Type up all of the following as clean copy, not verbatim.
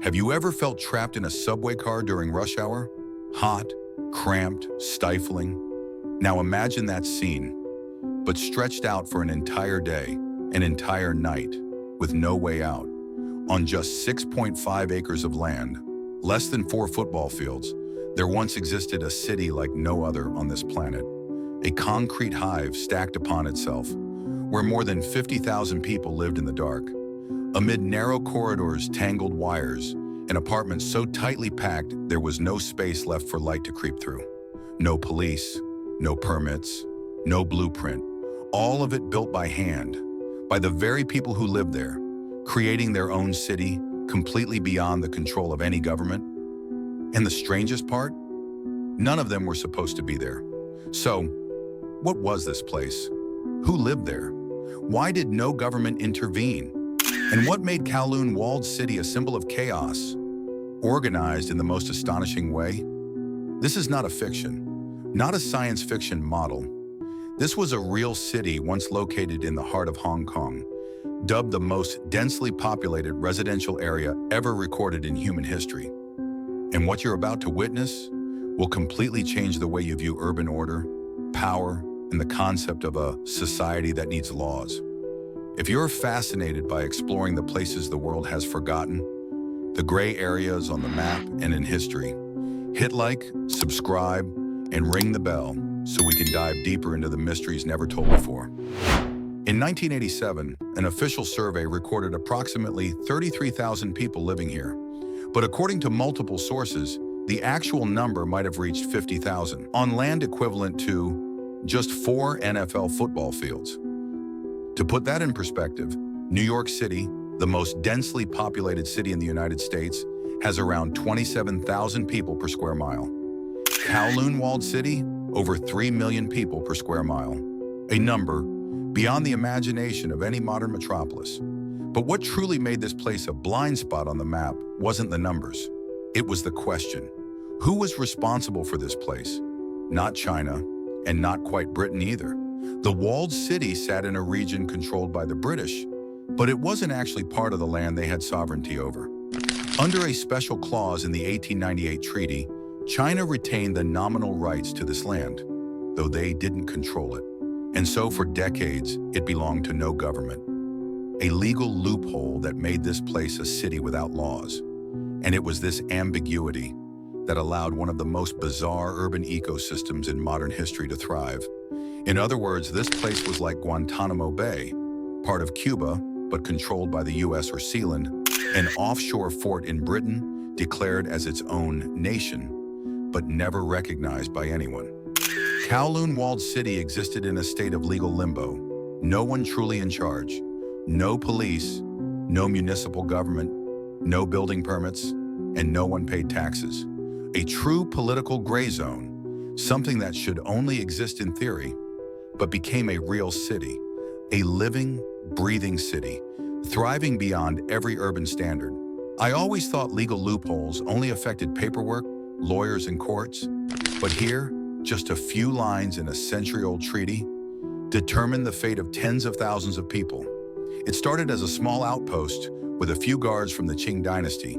Have you ever felt trapped in a subway car during rush hour? Hot, cramped, stifling? Now imagine that scene, but stretched out for an entire day, an entire night, with no way out. On just 6.5 acres of land, less than 4 football fields, there once existed a city like no other on this planet. A concrete hive stacked upon itself, where more than 50,000 people lived in the dark. Amid narrow corridors, tangled wires, and apartments so tightly packed there was no space left for light to creep through. No police, no permits, no blueprint. All of it built by hand, by the very people who lived there, creating their own city, completely beyond the control of any government. And the strangest part? None of them were supposed to be there. So, what was this place? Who lived there? Why did no government intervene? And what made Kowloon Walled City a symbol of chaos, organized in the most astonishing way? This is not a fiction, not a science fiction model. This was a real city once located in the heart of Hong Kong, dubbed the most densely populated residential area ever recorded in human history. And what you're about to witness will completely change the way you view urban order, power, and the concept of a society that needs laws. If you're fascinated by exploring the places the world has forgotten, the gray areas on the map and in history, hit like, subscribe, and ring the bell so we can dive deeper into the mysteries never told before. In 1987, an official survey recorded approximately 33,000 people living here. But according to multiple sources, the actual number might have reached 50,000, on land equivalent to just 4 NFL football fields. To put that in perspective, New York City, the most densely populated city in the United States, has around 27,000 people per square mile. Kowloon Walled City, over 3 million people per square mile. A number beyond the imagination of any modern metropolis. But what truly made this place a blind spot on the map wasn't the numbers. It was the question. Who was responsible for this place? Not China, and not quite Britain either. The walled city sat in a region controlled by the British, but it wasn't actually part of the land they had sovereignty over. Under a special clause in the 1898 treaty, China retained the nominal rights to this land, though they didn't control it. And so for decades, it belonged to no government. A legal loophole that made this place a city without laws. And it was this ambiguity that allowed one of the most bizarre urban ecosystems in modern history to thrive. In other words, this place was like Guantanamo Bay, part of Cuba, but controlled by the US or Sealand, an offshore fort in Britain declared as its own nation, but never recognized by anyone. Kowloon Walled City existed in a state of legal limbo. No one truly in charge. No police, no municipal government, no building permits, and no one paid taxes. A true political gray zone, something that should only exist in theory, but became a real city, a living, breathing city, thriving beyond every urban standard. I always thought legal loopholes only affected paperwork, lawyers, and courts, but here, just a few lines in a century-old treaty determined the fate of tens of thousands of people. It started as a small outpost with a few guards from the Qing dynasty,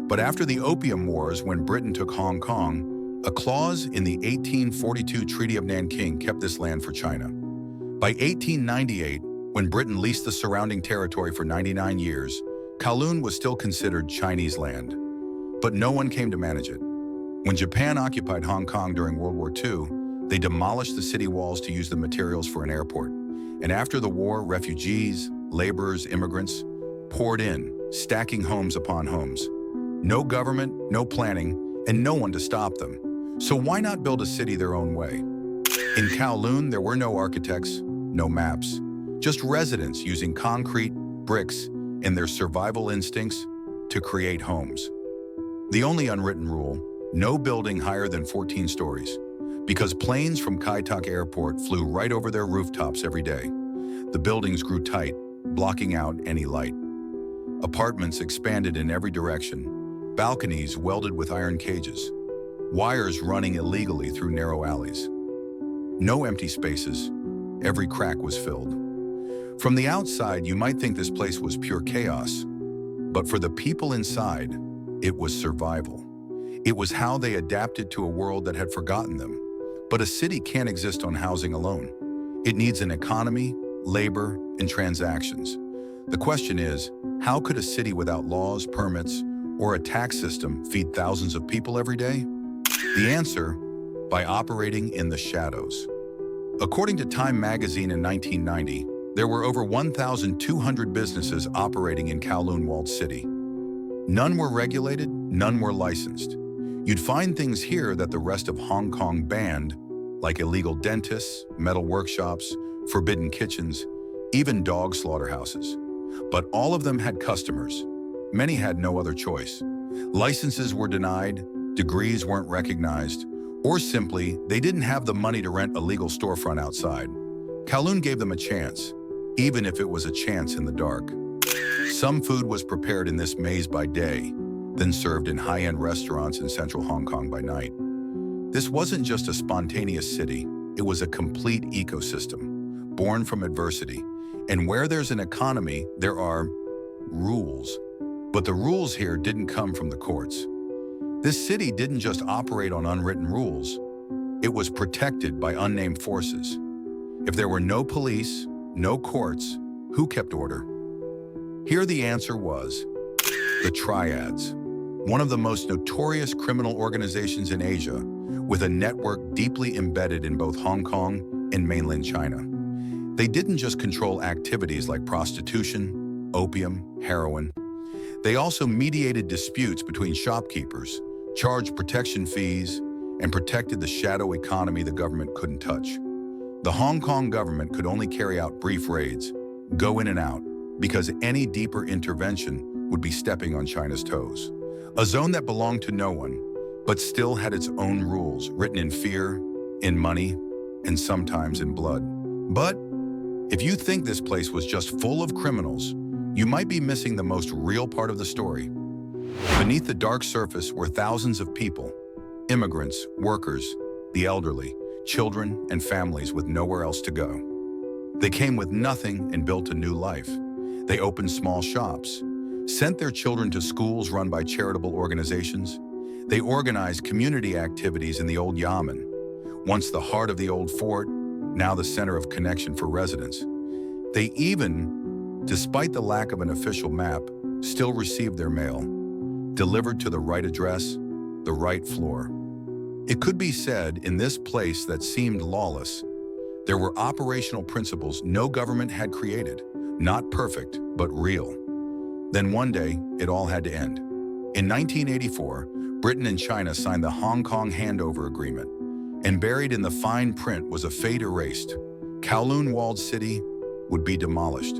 but after the Opium Wars, when Britain took Hong Kong, a clause in the 1842 Treaty of Nanking kept this land for China. By 1898, when Britain leased the surrounding territory for 99 years, Kowloon was still considered Chinese land, but no one came to manage it. When Japan occupied Hong Kong during World War II, they demolished the city walls to use the materials for an airport. And after the war, refugees, laborers, immigrants poured in, stacking homes upon homes. No government, no planning, and no one to stop them. So why not build a city their own way? In Kowloon, there were no architects, no maps, just residents using concrete, bricks, and their survival instincts to create homes. The only unwritten rule: no building higher than 14 stories, because planes from Kai Tak Airport flew right over their rooftops every day. The buildings grew tight, blocking out any light. Apartments expanded in every direction, balconies welded with iron cages, wires running illegally through narrow alleys. No empty spaces, every crack was filled. From the outside, you might think this place was pure chaos, but for the people inside, It was survival. It was how they adapted to a world that had forgotten them. But a city can't exist on housing alone. It needs an economy, labor, and transactions. The question is, how could a city without laws, permits, or a tax system feed thousands of people every day? The answer, by operating in the shadows. According to Time magazine in 1990, there were over 1,200 businesses operating in Kowloon-walled city. None were regulated, none were licensed. You'd find things here that the rest of Hong Kong banned, like illegal dentists, metal workshops, forbidden kitchens, even dog slaughterhouses. But all of them had customers. Many had no other choice. Licenses were denied, degrees weren't recognized, or simply, they didn't have the money to rent a legal storefront outside. Kowloon gave them a chance, even if it was a chance in the dark. Some food was prepared in this maze by day, then served in high-end restaurants in central Hong Kong by night. This wasn't just a spontaneous city, it was a complete ecosystem, born from adversity. And where there's an economy, there are rules. But the rules here didn't come from the courts. This city didn't just operate on unwritten rules. It was protected by unnamed forces. If there were no police, no courts, who kept order? Here the answer was the triads, one of the most notorious criminal organizations in Asia, with a network deeply embedded in both Hong Kong and mainland China. They didn't just control activities like prostitution, opium, heroin. They also mediated disputes between shopkeepers, charged protection fees, and protected the shadow economy the government couldn't touch. The Hong Kong government could only carry out brief raids, go in and out, because any deeper intervention would be stepping on China's toes. A zone that belonged to no one, but still had its own rules, written in fear, in money, and sometimes in blood. But if you think this place was just full of criminals, you might be missing the most real part of the story. Beneath the dark surface were thousands of people, immigrants, workers, the elderly, children, and families with nowhere else to go. They came with nothing and built a new life. They opened small shops, sent their children to schools run by charitable organizations. They organized community activities in the old Yamen, once the heart of the old fort, now the center of connection for residents. They even, despite the lack of an official map, still received their mail, delivered to the right address, the right floor. It could be said, in this place that seemed lawless, there were operational principles no government had created, not perfect, but real. Then one day, it all had to end. In 1984, Britain and China signed the Hong Kong Handover Agreement, and buried in the fine print was a fate erased. Kowloon walled city would be demolished.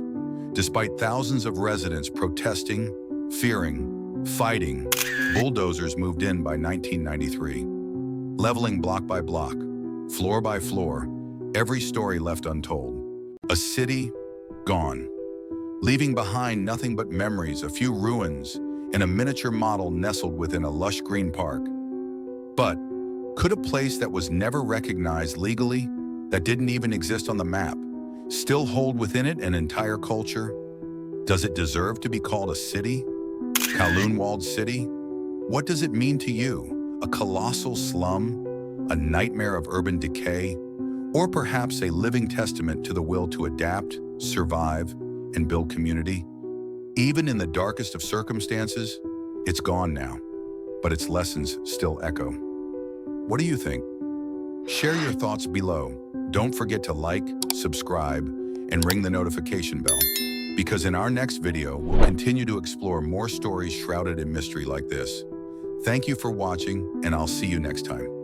Despite thousands of residents protesting, fearing, fighting, bulldozers moved in by 1993. Leveling block by block, floor by floor, every story left untold. A city gone, leaving behind nothing but memories, a few ruins, and a miniature model nestled within a lush green park. But could a place that was never recognized legally, that didn't even exist on the map, still hold within it an entire culture? Does it deserve to be called a city? Kowloon walled city? What does it mean to you? A colossal slum? A nightmare of urban decay? Or perhaps a living testament to the will to adapt, survive, and build community? Even in the darkest of circumstances, it's gone now, but its lessons still echo. What do you think? Share your thoughts below. Don't forget to like, subscribe, and ring the notification bell, because in our next video, we'll continue to explore more stories shrouded in mystery like this. Thank you for watching, and I'll see you next time.